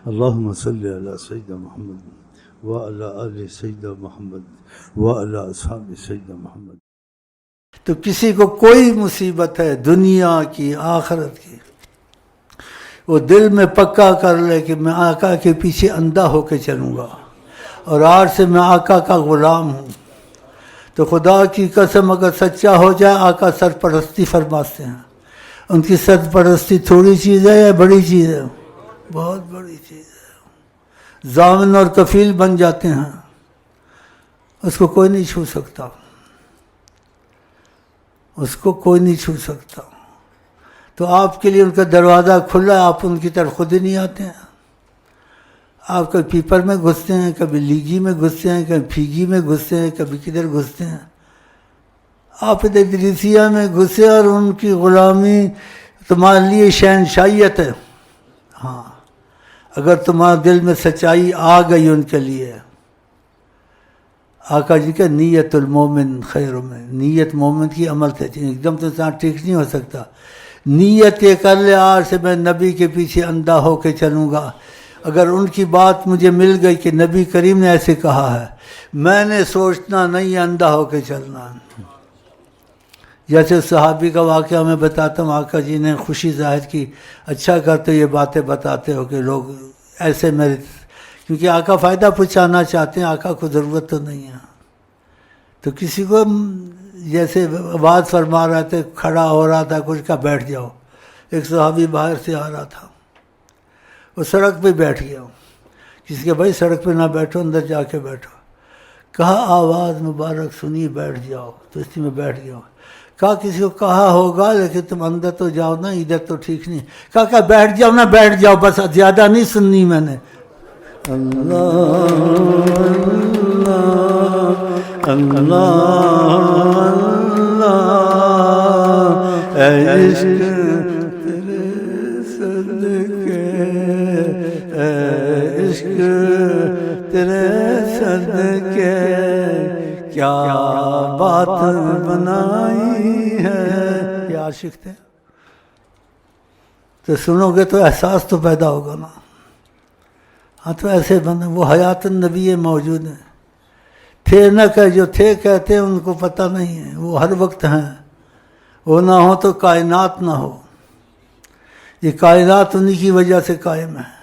اللہم صلی علی سیدنا محمد وعلی آل سیدنا محمد وعلی اصحاب سیدنا محمد۔ تو کسی کو کوئی مصیبت ہے دنیا کی آخرت کی، وہ دل میں پکا کر لے کہ میں آقا کے پیچھے اندھا ہو کے چلوں گا اور آج سے میں آقا کا غلام ہوں، تو خدا کی قسم اگر سچا ہو جائے، آقا سرپرستی فرماتے ہیں۔ ان کی سرپرستی تھوڑی چیز ہے یا بڑی چیز ہے؟ بہت بڑی چیز ہے۔ ضامن اور کفیل بن جاتے ہیں، اس کو کوئی نہیں چھو سکتا، اس کو کوئی نہیں چھو سکتا۔ تو آپ کے لیے ان کا دروازہ کھلا ہے، آپ ان کی طرف خود ہی نہیں آتے ہیں۔ آپ کبھی پیپر میں گھستے ہیں، کبھی لیگی میں گھستے ہیں، کبھی پھیگی میں گھستے ہیں، کبھی کدھر گھستے ہیں۔ آپ ادھر ادریسیہ میں گھسے اور ان کی غلامی تمہارے لیے شہنشائیت ہے۔ ہاں، اگر تمہارے دل میں سچائی آ گئی ان کے لیے، آقا جی کا نیت المومن خیر میں، نیت مومن کی عمل سے ایک دم تو انسان ٹھیک نہیں ہو سکتا۔ نیت یہ کر لے آج سے میں نبی کے پیچھے اندھا ہو کے چلوں گا، اگر ان کی بات مجھے مل گئی کہ نبی کریم نے ایسے کہا ہے، میں نے سوچنا نہیں اندھا ہو کے چلنا۔ جیسے صحابی کا واقعہ میں بتاتا ہوں، آقا جی نے خوشی ظاہر کی، اچھا کرتے یہ باتیں بتاتے ہو کہ لوگ ایسے میرے، کیونکہ آقا فائدہ پہنچانا چاہتے ہیں، آقا کو ضرورت تو نہیں ہے۔ تو کسی کو جیسے آواز فرما رہے تھے، کھڑا ہو رہا تھا، کچھ کا بیٹھ جاؤ، ایک صحابی باہر سے آ رہا تھا، وہ سڑک پہ بیٹھ گیا، کسی کے بھائی سڑک پہ نہ بیٹھو، اندر جا کے بیٹھو، کہا آواز مبارک سنی بیٹھ جاؤ، تو اسی میں بیٹھ گیا۔ کہا کسی کو کہا ہوگا لیکن تم اندر تو جاؤ نا، ادھر تو ٹھیک نہیں۔ کہا بیٹھ جاؤ نا، بیٹھ جاؤ، بس زیادہ نہیں سننی میں نے۔ اللہ اللہ اے عشق تیرے صدقے، اے عشق تیرے صدقے، کیا بات بنائی ہے۔ یہ عاشق تھے، تو سنو گے تو احساس تو پیدا ہوگا نا۔ ہاں تو ایسے بندے وہ حیات النبی موجود ہیں، تھے نہ کہ جو تھے کہتے ہیں ان کو پتہ نہیں ہے، وہ ہر وقت ہیں، وہ نہ ہو تو کائنات نہ ہو، یہ کائنات انہی کی وجہ سے قائم ہے۔